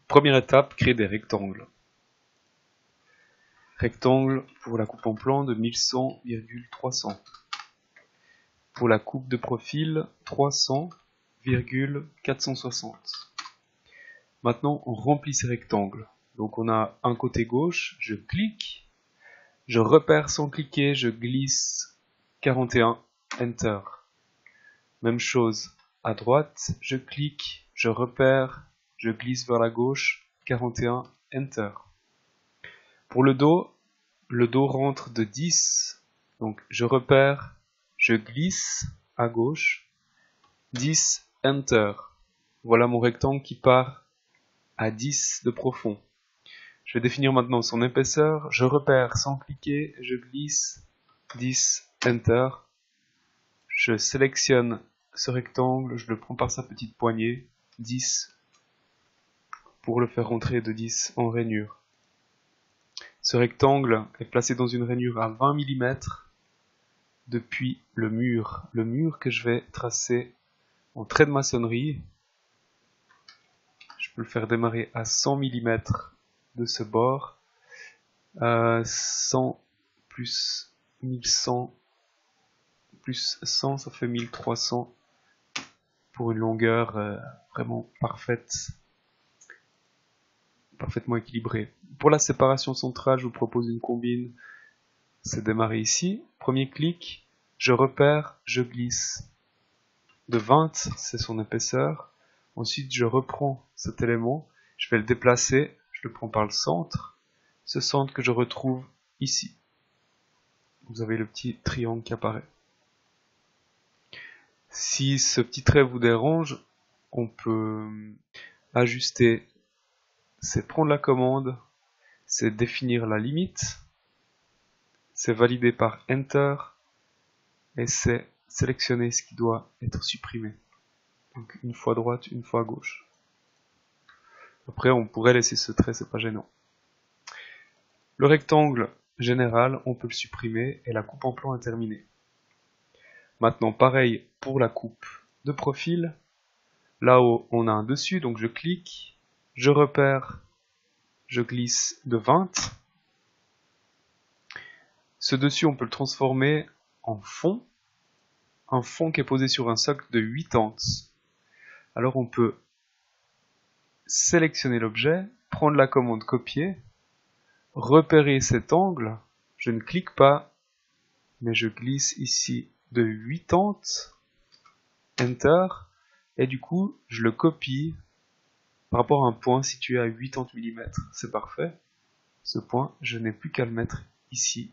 Première étape, créer des rectangles. Rectangle pour la coupe en plan de 1100,300. Pour la coupe de profil, 300,460. Maintenant, on remplit ces rectangles. Donc on a un côté gauche, je clique, je repère sans cliquer, je glisse 41, Enter. Même chose, à droite, je clique, je repère, je glisse vers la gauche, 41, Enter. Pour le dos rentre de 10, donc je repère, je glisse à gauche, 10, Enter. Voilà mon rectangle qui part à 10 de profond. Je vais définir maintenant son épaisseur, je repère sans cliquer, je glisse, 10, Enter. Je sélectionne ce rectangle, je le prends par sa petite poignée, 10, pour le faire rentrer de 10 en rainure. Ce rectangle est placé dans une rainure à 20 mm depuis le mur que je vais tracer en trait de maçonnerie. Je peux le faire démarrer à 100 mm de ce bord, 100 plus 1100 plus 100, ça fait 1300 pour une longueur vraiment parfaitement équilibrée. Pour la séparation centrale, je vous propose une combine. C'est démarrer ici. Premier clic, je repère, je glisse. De 20, c'est son épaisseur. Ensuite, je reprends cet élément, je vais le déplacer, je le prends par le centre. Ce centre que je retrouve ici. Vous avez le petit triangle qui apparaît. Si ce petit trait vous dérange, on peut ajuster, c'est prendre la commande, c'est définir la limite, c'est valider par Enter, et c'est sélectionner ce qui doit être supprimé. Donc une fois à droite, une fois à gauche. Après on pourrait laisser ce trait, c'est pas gênant. Le rectangle général, on peut le supprimer et la coupe en plan est terminée. Maintenant pareil pour la coupe de profil. Là-haut on a un dessus, donc je clique, je repère, je glisse de 20. Ce dessus on peut le transformer en fond. Un fond qui est posé sur un socle de 80. Alors on peut sélectionner l'objet, prendre la commande copier, repérer cet angle, je ne clique pas, mais je glisse ici de 80, Enter, et du coup je le copie par rapport à un point situé à 80 mm. C'est parfait. Ce point, je n'ai plus qu'à le mettre ici.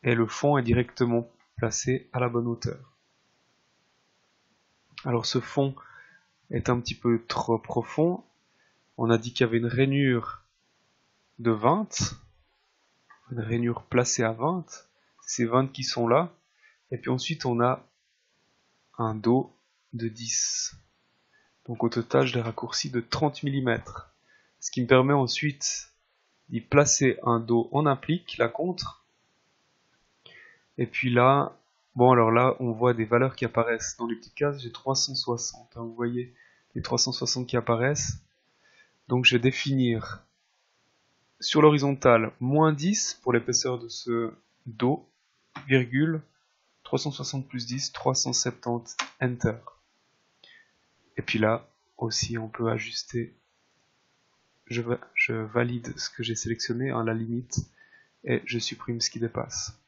Et le fond est directement placé à la bonne hauteur. Alors ce fond est un petit peu trop profond. On a dit qu'il y avait une rainure de 20, une rainure placée à 20, ces 20 qui sont là, et puis ensuite on a un dos de 10. Donc au total je l'ai raccourci de 30 mm, ce qui me permet ensuite d'y placer un dos en applique, la contre, et puis là, bon alors là on voit des valeurs qui apparaissent, dans les petites cases j'ai 360, hein, vous voyez les 360 qui apparaissent, donc je vais définir sur l'horizontale, moins 10 pour l'épaisseur de ce dos, virgule, 360 plus 10, 370, Enter. Et puis là, aussi, on peut ajuster, je valide ce que j'ai sélectionné, hein, la limite, et je supprime ce qui dépasse.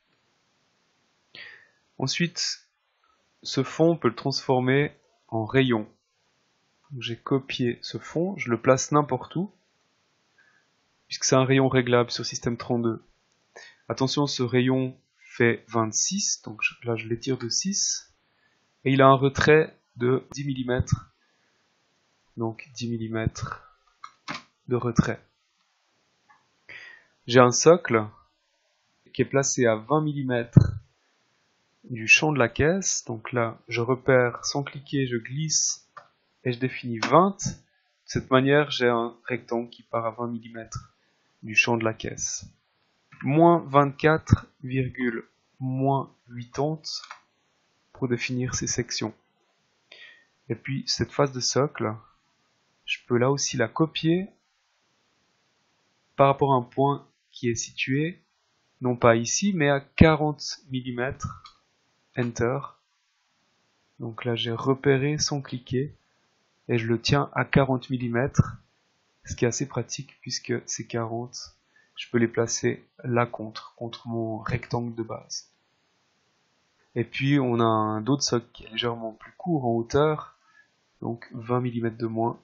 Ensuite, ce fond, on peut le transformer en rayon. J'ai copié ce fond, je le place n'importe où, puisque c'est un rayon réglable sur système 32. Attention, ce rayon fait 26, donc là je l'étire de 6, et il a un retrait de 10 mm, donc 10 mm de retrait. J'ai un socle qui est placé à 20 mm du champ de la caisse, donc là je repère sans cliquer, je glisse et je définis 20. De cette manière j'ai un rectangle qui part à 20 mm du champ de la caisse. Moins 24, moins 80 pour définir ces sections. Et puis cette face de socle, je peux là aussi la copier par rapport à un point qui est situé, non pas ici, mais à 40 mm. Enter. Donc là j'ai repéré sans cliquer et je le tiens à 40 mm, ce qui est assez pratique puisque ces 40, je peux les placer là contre mon rectangle de base. Et puis on a un d'autres socle qui est légèrement plus court en hauteur, donc 20 mm de moins,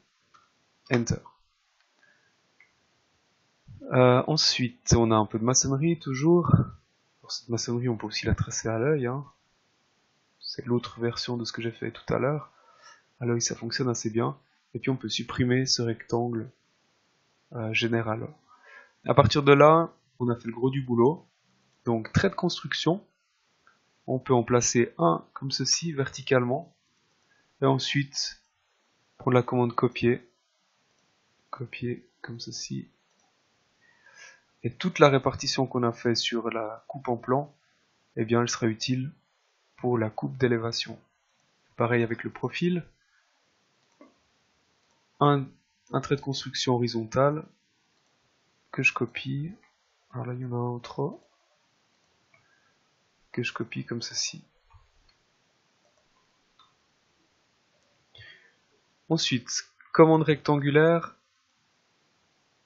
Enter. Ensuite on a un peu de maçonnerie toujours. Pour cette maçonnerie on peut aussi la tracer à l'œil, hein. C'est l'autre version de ce que j'ai fait tout à l'heure. À l'œil ça fonctionne assez bien. Et puis on peut supprimer ce rectangle général. À partir de là, on a fait le gros du boulot. Donc trait de construction, on peut en placer un comme ceci verticalement. Et ensuite, prendre la commande copier. Copier comme ceci. Et toute la répartition qu'on a fait sur la coupe en plan, eh bien elle sera utile pour la coupe d'élévation. Pareil avec le profil. Un trait de construction horizontal que je copie. Alors là il y en a un ou trop. Que je copie comme ceci. Ensuite, commande rectangulaire,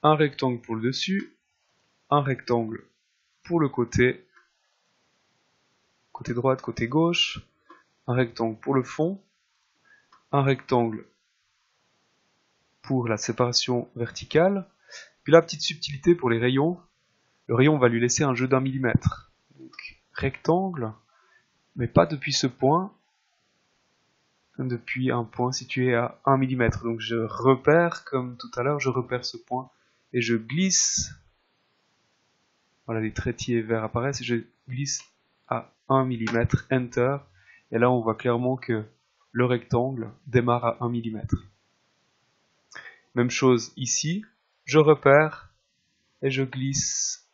un rectangle pour le dessus, un rectangle pour le côté droite, côté gauche, un rectangle pour le fond, un rectangle pour la séparation verticale, puis la petite subtilité pour les rayons, le rayon on va lui laisser un jeu d'1 mm. Donc rectangle, mais pas depuis ce point, depuis un point situé à 1 mm. Donc je repère, comme tout à l'heure, je repère ce point et je glisse. Voilà, les trépieds verts apparaissent et je glisse à 1 mm, Enter. Et là, on voit clairement que le rectangle démarre à 1 mm. Même chose ici, je repère et je glisse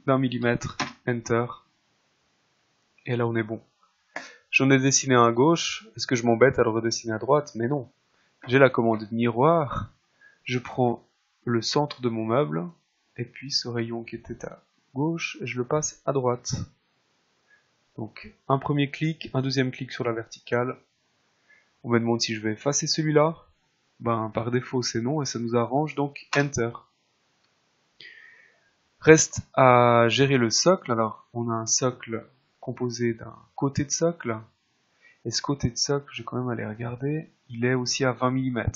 d'1 mm, Enter. Et là, on est bon. J'en ai dessiné un à gauche. Est-ce que je m'embête à le redessiner à droite? Mais non. J'ai la commande miroir. Je prends le centre de mon meuble. Et puis ce rayon qui était à gauche, je le passe à droite. Donc un premier clic, un deuxième clic sur la verticale. On me demande si je vais effacer celui-là. Ben par défaut c'est non et ça nous arrange, donc Enter. Reste à gérer le socle. Alors on a un socle composé d'un côté de socle. Et ce côté de socle, je vais quand même aller regarder, il est aussi à 20 mm.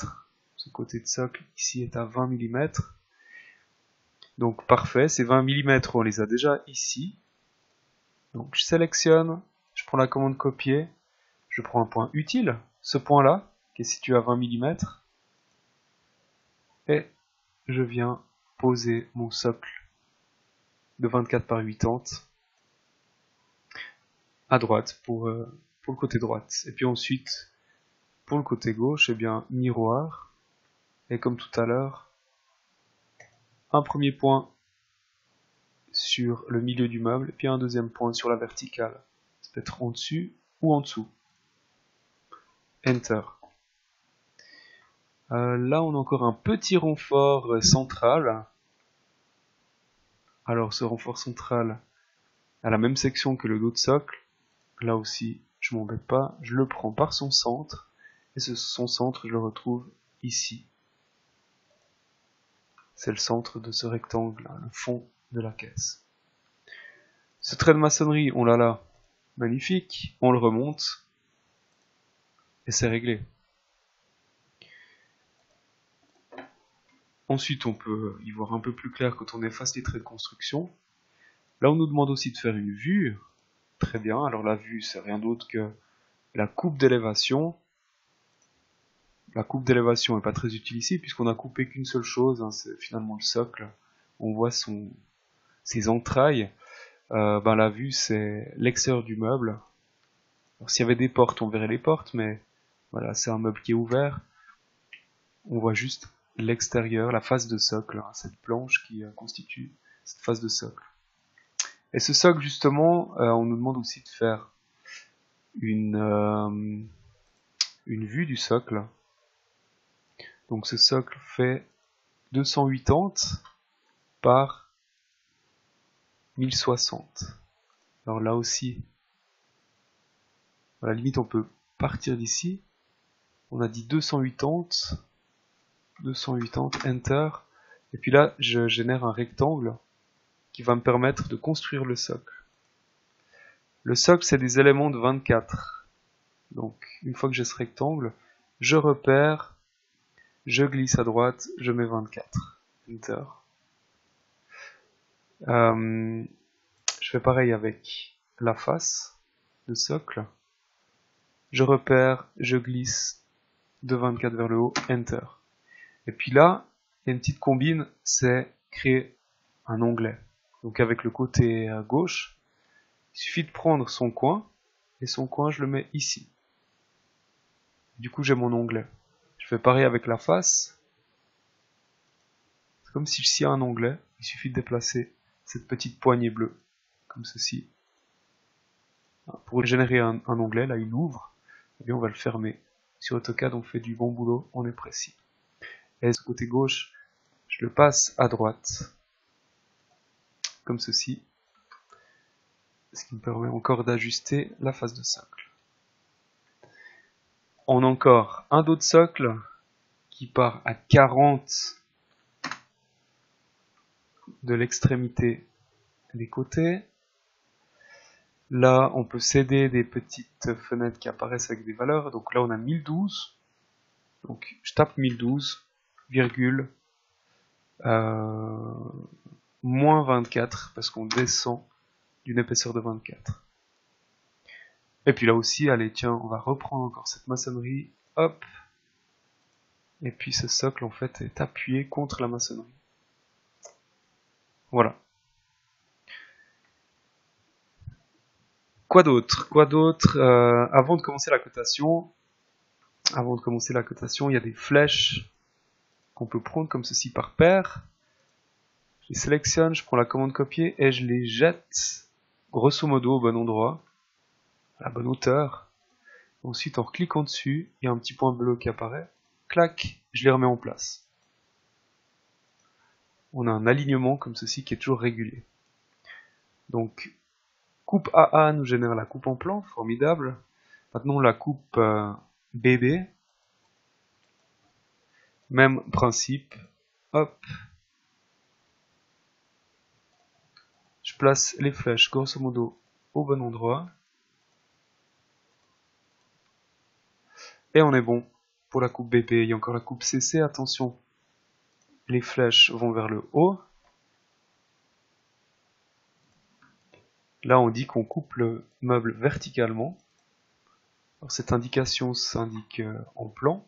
Ce côté de socle ici est à 20 mm. Donc parfait, ces 20 mm on les a déjà ici. Donc je sélectionne, je prends la commande copier, je prends un point utile, ce point-là, qui est situé à 20 mm, et je viens poser mon socle de 24 par 80 à droite pour le côté droite. Et puis ensuite, pour le côté gauche, eh bien miroir, et comme tout à l'heure, un premier point sur le milieu du meuble, puis un deuxième point sur la verticale. Ça peut être en dessus ou en dessous. Enter. Là, on a encore un petit renfort central. Alors, ce renfort central a la même section que le dos de socle. Là aussi, je m'embête pas. Je le prends par son centre. Et son centre, je le retrouve ici. C'est le centre de ce rectangle, le fond de la caisse. Ce trait de maçonnerie, on l'a là. Magnifique. On le remonte. Et c'est réglé. Ensuite, on peut y voir un peu plus clair quand on efface les traits de construction. Là, on nous demande aussi de faire une vue. Très bien, alors la vue, c'est rien d'autre que la coupe d'élévation. La coupe d'élévation n'est pas très utile ici, puisqu'on a coupé qu'une seule chose, hein, c'est finalement le socle. On voit ses entrailles. La vue, c'est l'extérieur du meuble. Alors, s'il y avait des portes, on verrait les portes, mais voilà, c'est un meuble qui est ouvert. On voit juste l'extérieur, la face de socle, hein, cette planche qui constitue cette face de socle. Et ce socle, justement, on nous demande aussi de faire une vue du socle. Donc ce socle fait 280 par 1060. Alors là aussi, à la limite on peut partir d'ici. On a dit 280, Enter. Et puis là, je génère un rectangle qui va me permettre de construire le socle. Le socle, c'est des éléments de 24. Donc, une fois que j'ai ce rectangle, je repère, je glisse à droite, je mets 24. Enter. Je fais pareil avec la face, le socle. Je repère, je glisse de 24 vers le haut, Enter. Et puis là, il y a une petite combine, c'est créer un onglet. Donc avec le côté gauche, il suffit de prendre son coin, et son coin je le mets ici. Du coup j'ai mon onglet. Je fais pareil avec la face. C'est comme si ici y a un onglet, il suffit de déplacer cette petite poignée bleue, comme ceci. Pour générer un onglet, là il ouvre, et bien on va le fermer. Sur AutoCAD on fait du bon boulot, on est précis. Et ce côté gauche, je le passe à droite, comme ceci, ce qui me permet encore d'ajuster la face de socle. On a encore un dos de socle qui part à 40 de l'extrémité des côtés. Là, on peut céder des petites fenêtres qui apparaissent avec des valeurs. Donc là, on a 1012. Donc je tape 1012, virgule, moins 24, parce qu'on descend d'une épaisseur de 24. Et puis là aussi, allez, tiens, on va reprendre encore cette maçonnerie. Hop. Et puis ce socle, en fait, est appuyé contre la maçonnerie. Voilà. Quoi d'autre? Avant de commencer la cotation, il y a des flèches qu'on peut prendre comme ceci par paire. Je les sélectionne, je prends la commande copier et je les jette grosso modo au bon endroit, à la bonne hauteur. Ensuite, en cliquant dessus, il y a un petit point bleu qui apparaît. Clac, je les remets en place. On a un alignement comme ceci qui est toujours régulier. Donc, coupe AA nous génère la coupe en plan, formidable. Maintenant, la coupe BB, même principe. Hop. Je place les flèches grosso modo au bon endroit. Et on est bon pour la coupe BP. Il y a encore la coupe CC, attention. Les flèches vont vers le haut. Là, on dit qu'on coupe le meuble verticalement. Alors, cette indication s'indique en plan.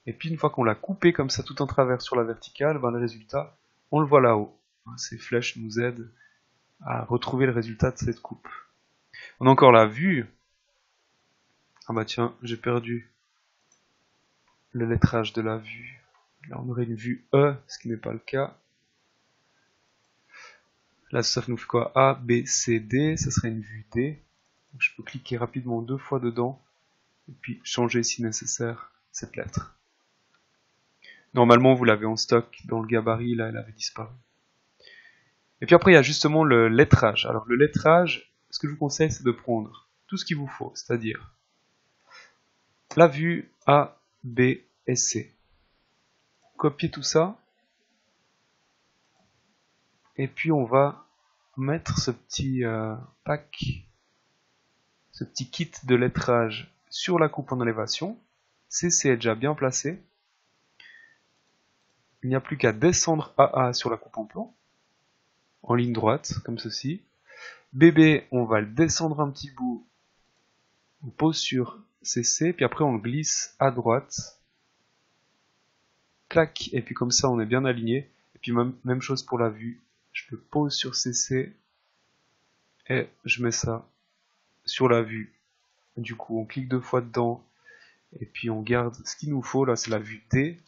Et puis, une fois qu'on l'a coupé comme ça tout en travers sur la verticale, ben, le résultat, on le voit là-haut. Ces flèches nous aident à retrouver le résultat de cette coupe. On a encore la vue. Ah bah tiens, j'ai perdu le lettrage de la vue. Là, on aurait une vue E, ce qui n'est pas le cas. Là, ça nous fait quoi? A, B, C, D, ça serait une vue D. Donc, je peux cliquer rapidement 2 fois dedans, et puis changer si nécessaire cette lettre. Normalement, vous l'avez en stock dans le gabarit, là, elle avait disparu. Et puis après, il y a justement le lettrage. Alors, le lettrage, ce que je vous conseille, c'est de prendre tout ce qu'il vous faut, c'est-à-dire la vue A, B et C. Copier tout ça. Et puis, on va mettre ce petit pack, ce petit kit de lettrage sur la coupe en élévation. CC est déjà bien placé. Il n'y a plus qu'à descendre AA sur la coupe en plan, en ligne droite, comme ceci. BB, on va le descendre un petit bout, on pose sur CC, puis après on le glisse à droite. Clac, et puis comme ça on est bien aligné. Et puis même chose pour la vue, je le pose sur CC, et je mets ça sur la vue. Du coup on clique 2 fois dedans, et puis on garde ce qu'il nous faut, là c'est la vue D.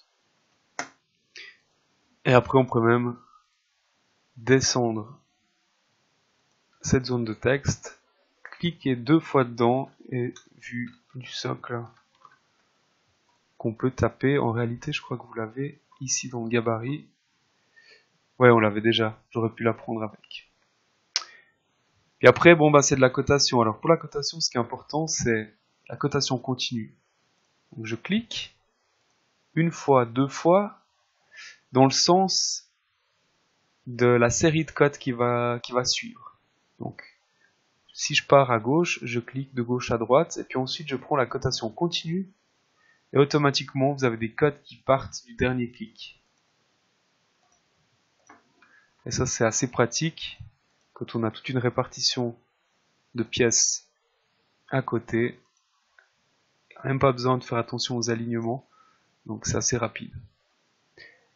Et après on peut même descendre cette zone de texte, cliquer 2 fois dedans et vue du socle qu'on peut taper. En réalité, je crois que vous l'avez ici dans le gabarit. Ouais, on l'avait déjà. J'aurais pu la prendre avec. Et après, bon, bah, c'est de la cotation. Alors, pour la cotation, ce qui est important, c'est la cotation continue. Donc, je clique une fois, deux fois, dans le sens de la série de codes qui va suivre. Donc, si je pars à gauche, je clique de gauche à droite, et puis ensuite, je prends la cotation continue, et automatiquement, vous avez des codes qui partent du dernier clic. Et ça, c'est assez pratique quand on a toute une répartition de pièces à côté. Même pas besoin de faire attention aux alignements, donc c'est assez rapide.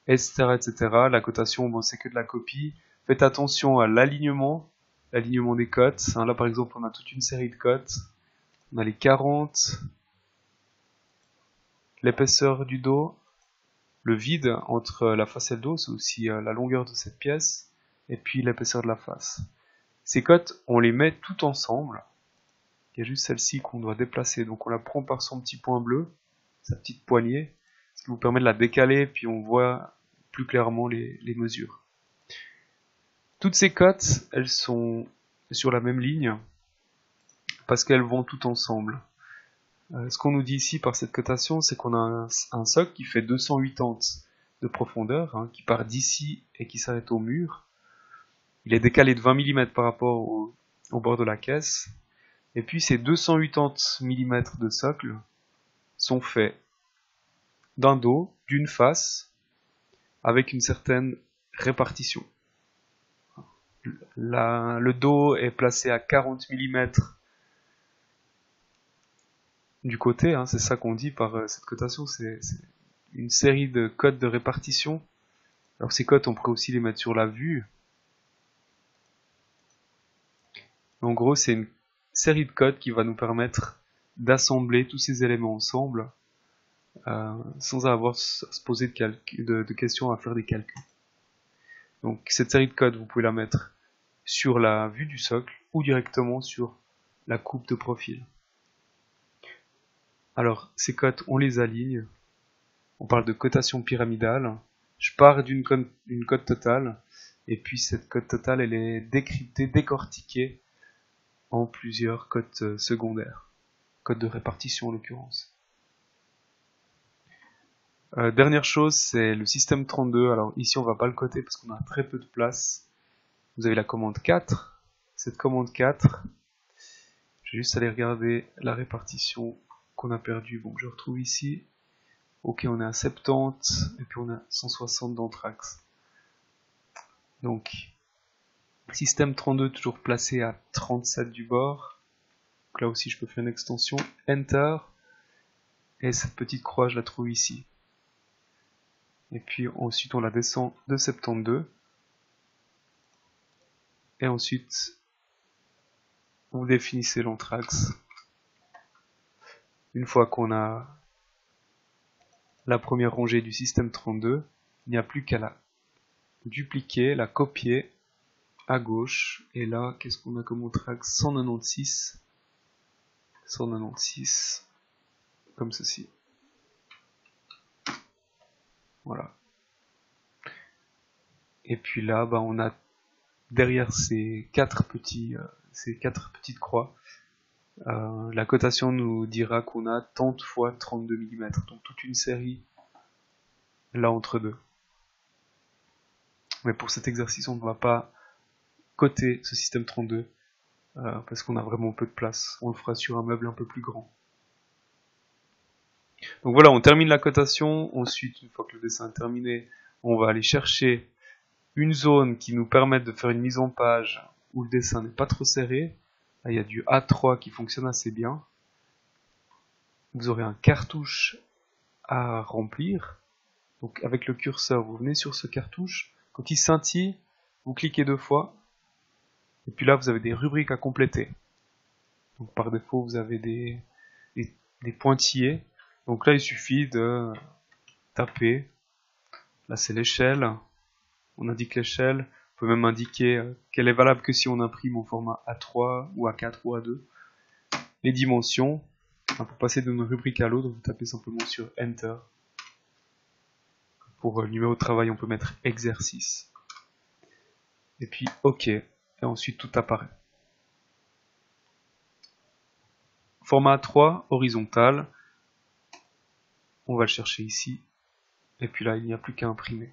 Etc. etc. La cotation, bon, c'est que de la copie. Faites attention à l'alignement des cotes. Là, par exemple, on a toute une série de cotes. On a les 40, l'épaisseur du dos, le vide entre la face et le dos, c'est aussi la longueur de cette pièce, et puis l'épaisseur de la face. Ces cotes, on les met tout ensemble. Il y a juste celle-ci qu'on doit déplacer, donc on la prend par son petit point bleu, sa petite poignée, ce qui vous permet de la décaler, puis on voit plus clairement les mesures. Toutes ces cotes, elles sont sur la même ligne, parce qu'elles vont tout ensemble. Ce qu'on nous dit ici par cette cotation, c'est qu'on a un socle qui fait 280 de profondeur, qui part d'ici et qui s'arrête au mur. Il est décalé de 20 mm par rapport au bord de la caisse. Et puis ces 280 mm de socle sont faits d'un dos, d'une face, avec une certaine répartition. Le dos est placé à 40 mm du côté, c'est ça qu'on dit par cette cotation, c'est une série de codes de répartition. Alors ces codes, on pourrait aussi les mettre sur la vue. En gros, c'est une série de codes qui va nous permettre d'assembler tous ces éléments ensemble sans avoir à se poser de questions, à faire des calculs. Donc cette série de codes, vous pouvez la mettre sur la vue du socle ou directement sur la coupe de profil. Alors ces codes, on les aligne. On parle de cotation pyramidale. Je pars d'une cote totale, et puis cette cote totale, elle est décryptée, décortiquée en plusieurs cotes secondaires, codes de répartition en l'occurrence. Dernière chose, c'est le système 32. Alors ici, on va pas le coter parce qu'on a très peu de place. Vous avez la commande 4. Cette commande 4, je vais juste aller regarder la répartition qu'on a perdue. Bon, je retrouve ici. Ok, on est à 70, et puis on a 160 d'anthrax. Donc, système 32 toujours placé à 37 du bord. Donc là aussi, je peux faire une extension. Enter. Et cette petite croix, je la trouve ici. Et puis ensuite, on la descend de 72. Et ensuite, vous définissez l'anthrax. Une fois qu'on a la première rangée du système 32, il n'y a plus qu'à la dupliquer, la copier à gauche. Et là, qu'est-ce qu'on a comme anthrax? 196. 196. Comme ceci. Voilà. Et puis là, on a derrière ces quatre petites croix, la cotation nous dira qu'on a tant fois 32 mm, donc toute une série là entre deux. Mais pour cet exercice, on ne va pas coter ce système 32 parce qu'on a vraiment peu de place. On le fera sur un meuble un peu plus grand. Donc voilà, on termine la cotation. Ensuite, une fois que le dessin est terminé, on va aller chercher une zone qui nous permette de faire une mise en page où le dessin n'est pas trop serré. Là, il y a du A3 qui fonctionne assez bien. Vous aurez un cartouche à remplir. Donc avec le curseur, vous venez sur ce cartouche. Quand il scintille, vous cliquez 2 fois. Et puis là, vous avez des rubriques à compléter. Donc par défaut, vous avez des pointillés. Donc là, il suffit de taper. Là, c'est l'échelle. On indique l'échelle. On peut même indiquer qu'elle est valable que si on imprime au format A3 ou A4 ou A2. Les dimensions. Pour passer d'une rubrique à l'autre, vous tapez simplement sur Enter. Pour le numéro de travail, on peut mettre exercice. Et puis OK. Et ensuite, tout apparaît. Format A3, horizontal. On va le chercher ici. Et puis là, il n'y a plus qu'à imprimer.